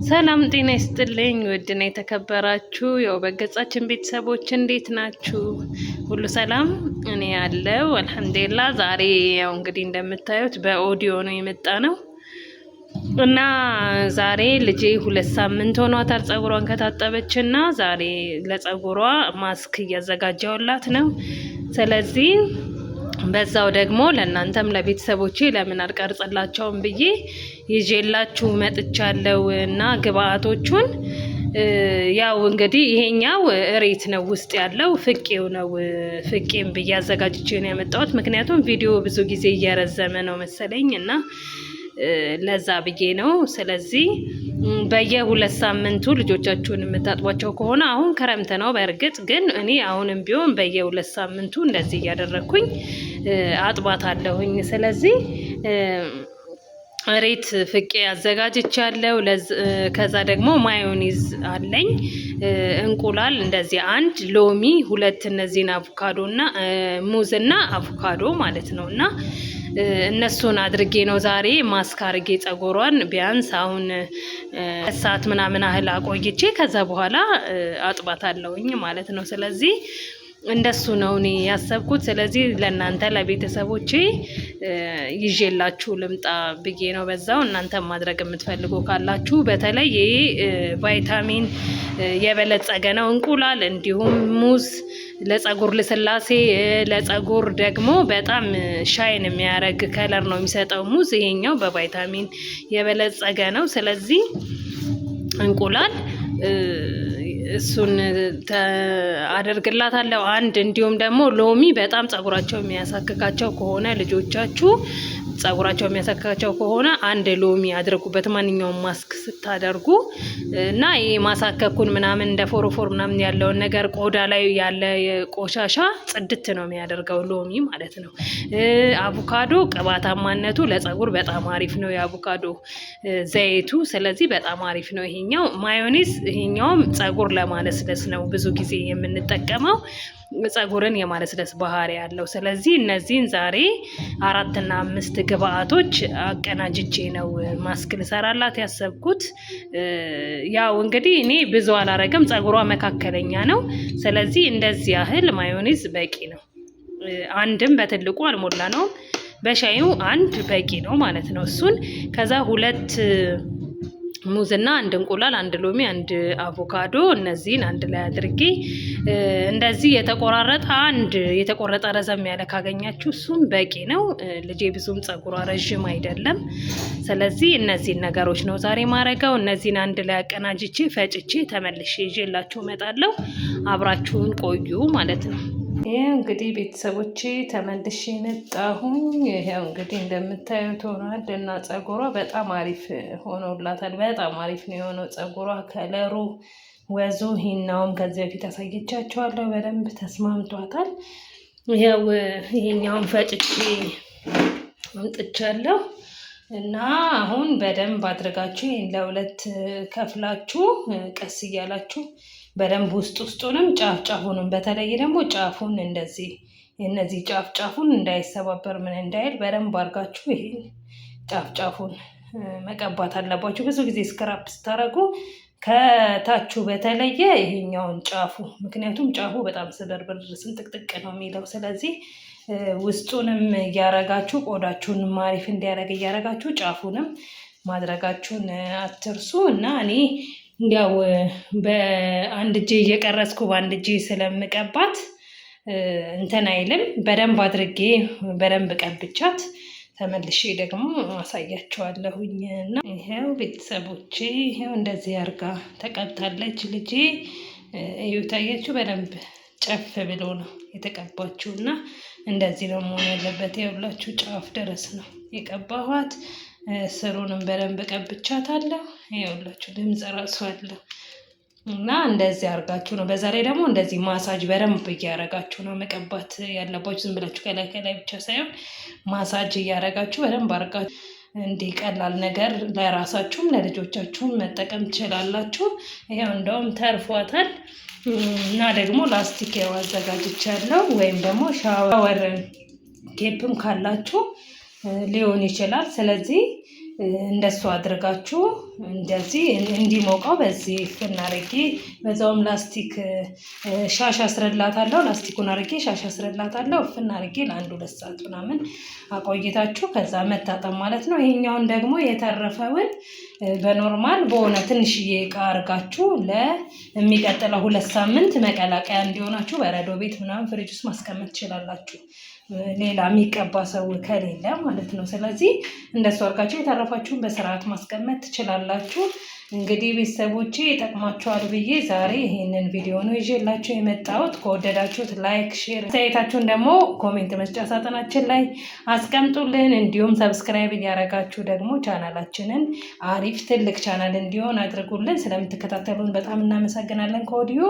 ሰላም ጤና ይስጥልኝ። ውድና የተከበራችሁ የውበገጻችን ቤተሰቦች እንዴት ናችሁ? ሁሉ ሰላም? እኔ ያለው አልሐምዱሊላህ። ዛሬ ያው እንግዲህ እንደምታዩት በኦዲዮ ነው የመጣ ነው እና ዛሬ ልጄ 2 ሳምንት ሆኗታል ጸጉሯን ከታጠበችና ዛሬ ለጸጉሯ ማስክ እያዘጋጀውላት ነው። ስለዚህ በዛው ደግሞ ለእናንተም ለቤተሰቦቼ ለምን አልቀርጽላቸውም ብዬ ይዤላችሁ መጥቻለሁ እና ግብአቶቹን ያው እንግዲህ ይሄኛው እሬት ነው ውስጥ ያለው ፍቄው ነው። ፍቄም ብዬ አዘጋጅቼ ነው ያመጣሁት። ምክንያቱም ቪዲዮ ብዙ ጊዜ እየረዘመ ነው መሰለኝ እና ለዛ ብዬ ነው። ስለዚህ በየ2 ሳምንቱ ልጆቻችሁን የምታጥቧቸው ከሆነ አሁን ክረምት ነው በእርግጥ ግን እኔ አሁንም ቢሆን በየ2 ሳምንቱ እንደዚህ እያደረኩኝ አጥባታለሁኝ። ስለዚህ እሬት ፍቄ አዘጋጅቻለሁ። ከዛ ደግሞ ማዮኒዝ አለኝ፣ እንቁላል እንደዚህ 1 ሎሚ 2 እነዚህን አቮካዶና ሙዝና አቮካዶ ማለት ነው እና እነሱን አድርጌ ነው ዛሬ ማስክ አድርጌ ጸጉሯን ቢያንስ አሁን ሰዓት ምናምን አህል አቆይቼ ከዛ በኋላ አጥባታለሁኝ ማለት ነው። ስለዚህ እንደሱ ነው እኔ ያሰብኩት። ስለዚህ ለእናንተ ለቤተሰቦቼ ይዤላችሁ ልምጣ ብዬ ነው። በዛው እናንተ ማድረግ የምትፈልጉ ካላችሁ በተለይ ቫይታሚን የበለጸገ ነው እንቁላል፣ እንዲሁም ሙዝ ለጸጉር ልስላሴ፣ ለጸጉር ደግሞ በጣም ሻይን የሚያደርግ ከለር ነው የሚሰጠው ሙዝ። ይሄኛው በቫይታሚን የበለጸገ ነው። ስለዚህ እንቁላል እሱን አደርግላታለሁ 1። እንዲሁም ደግሞ ሎሚ በጣም ጸጉራቸው የሚያሳክካቸው ከሆነ ልጆቻችሁ ጸጉራቸው የሚያሳክካቸው ከሆነ 1 ሎሚ አድርጉበት ማንኛውም ማስክ ስታደርጉ እና ይሄ ማሳከኩን ምናምን እንደ ፎሮፎር ምናምን ያለውን ነገር ቆዳ ላይ ያለ ቆሻሻ ጽድት ነው የሚያደርገው ሎሚ ማለት ነው። አቮካዶ ቅባታማነቱ ለጸጉር በጣም አሪፍ ነው የአቮካዶ ዘይቱ። ስለዚህ በጣም አሪፍ ነው ይሄኛው። ማዮኔዝ ይሄኛውም ጸጉር ለማለስለስ ነው ብዙ ጊዜ የምንጠቀመው፣ ጸጉርን የማለስለስ ባህሪ ያለው። ስለዚህ እነዚህን ዛሬ 4 እና 5 ግብአቶች አቀናጅቼ ነው ማስክ ልሰራላት ያሰብኩት። ያው እንግዲህ እኔ ብዙ አላረግም፣ ጸጉሯ መካከለኛ ነው። ስለዚህ እንደዚህ ያህል ማዮኔዝ በቂ ነው። 1ም በትልቁ አልሞላ ነው፣ በሻዩ 1 በቂ ነው ማለት ነው። እሱን ከዛ 2 ሙዝና 1 እንቁላል፣ 1 ሎሚ፣ 1 አቮካዶ እነዚህን አንድ ላይ አድርጌ እንደዚህ የተቆረጠ ረዘም ያለ ካገኛችሁ እሱም በቂ ነው። ልጄ ብዙም ጸጉሯ ረዥም አይደለም። ስለዚህ እነዚህን ነገሮች ነው ዛሬ ማረገው። እነዚህን አንድ ላይ አቀናጅቼ ፈጭቼ ተመልሼ ይዤላችሁ እመጣለሁ። አብራችሁን ቆዩ ማለት ነው። ይሄ እንግዲህ ቤተሰቦቼ ተመልሼ መጣሁኝ። ይሄው እንግዲህ እንደምታዩት ሆኗል እና ጸጉሯ በጣም አሪፍ ሆኖላታል። በጣም አሪፍ ነው የሆነው ጸጉሯ፣ ከለሩ፣ ወዙ። ሂናውም ከዚህ በፊት አሳየቻችኋለሁ፣ በደንብ ተስማምቷታል። ይሄው ይሄኛውን ፈጭቼ አምጥቻለሁ እና አሁን በደንብ አድርጋችሁ ይሄን ለ2 ከፍላችሁ ቀስ እያላችሁ በደንብ ውስጡንም ጫፉንም በተለይ ደግሞ ጫፉን እንደዚህ እነዚህ ጫፉን እንዳይሰባበር ምን እንዳይል በደንብ አድርጋችሁ ይሄን ጫፉን መቀባት አለባችሁ። ብዙ ጊዜ ስክራፕ ስታረጉ ከታቹ በተለየ ይሄኛውን ጫፉ፣ ምክንያቱም ጫፉ በጣም ስብርብር ስንጥቅጥቅ ነው የሚለው። ስለዚህ ውስጡንም እያረጋችሁ ቆዳችሁን አሪፍ እንዲያደርግ እያረጋችሁ ጫፉንም ማድረጋችሁን አትርሱ። እና እኔ ያው በአንድ እጄ እየቀረጽኩ በአንድ እጄ ስለምቀባት እንትን አይልም። በደንብ አድርጌ በደንብ ቀብቻት ተመልሼ ደግሞ አሳያቸዋለሁኝ። እና ይሄው ቤተሰቦቼ ይሄው እንደዚህ አርጋ ተቀብታለች ልጄ። ታያችሁ በደንብ ጨፍ ብሎ ነው የተቀባችው እና እንደዚህ ነው መሆን ያለበት። ይኸውላችሁ ጫፍ ድረስ ነው የቀባኋት። ስሩንም በደንብ ቀብቻታለሁ። ይኸውላችሁ ድምጽ ራሱ አለው እና እንደዚህ አርጋችሁ ነው። በዛ ላይ ደግሞ እንደዚህ ማሳጅ በደንብ እያረጋችሁ ነው መቀባት ያለባችሁ። ዝም ብላችሁ ከላይ ብቻ ሳይሆን ማሳጅ እያረጋችሁ በደንብ አርጋችሁ እንዲህ ቀላል ነገር ለራሳችሁም ለልጆቻችሁም መጠቀም ትችላላችሁ። ይሄው እንደውም ተርፏታል እና ደግሞ ላስቲክ ያው አዘጋጅቻለሁ ወይም ደግሞ ሻወር ኬፕም ካላችሁ ሊሆን ይችላል። ስለዚህ እንደሱ አድርጋችሁ እንደዚህ እንዲሞቀው በዚህ ፍና አድርጌ በዛውም ላስቲክ ሻሽ አስረላታለሁ። ላስቲኩን አድርጌ ሻሽ አስረላታለሁ። ፍና አድርጌ ለ1 2 ሰዓት ምናምን አቆይታችሁ ከዛ መታጠብ ማለት ነው። ይሄኛውን ደግሞ የተረፈውን በኖርማል በሆነ ትንሽዬ እቃ አድርጋችሁ ለሚቀጥለው 2 ሳምንት መቀላቀያ እንዲሆናችሁ በረዶ ቤት ምናምን ፍሪጅ ውስጥ ማስቀመጥ ትችላላችሁ። ሌላ የሚቀባ ሰው ከሌለ ማለት ነው። ስለዚህ እንደሱ አድርጋችሁ የተረፋችሁን በስርዓት ማስቀመጥ ትችላላችሁ። እንግዲህ ቤተሰቦቼ ይጠቅማችኋል ብዬ ዛሬ ይሄንን ቪዲዮ ነው ይዤላችሁ የመጣሁት። ከወደዳችሁት ላይክ፣ ሼር፣ አስተያየታችሁን ደግሞ ኮሜንት መስጫ ሳጥናችን ላይ አስቀምጡልን። እንዲሁም ሰብስክራይብ እያደረጋችሁ ደግሞ ቻናላችንን አሪፍ ትልቅ ቻናል እንዲሆን አድርጉልን። ስለምትከታተሉን በጣም እናመሰግናለን ከወዲሁ።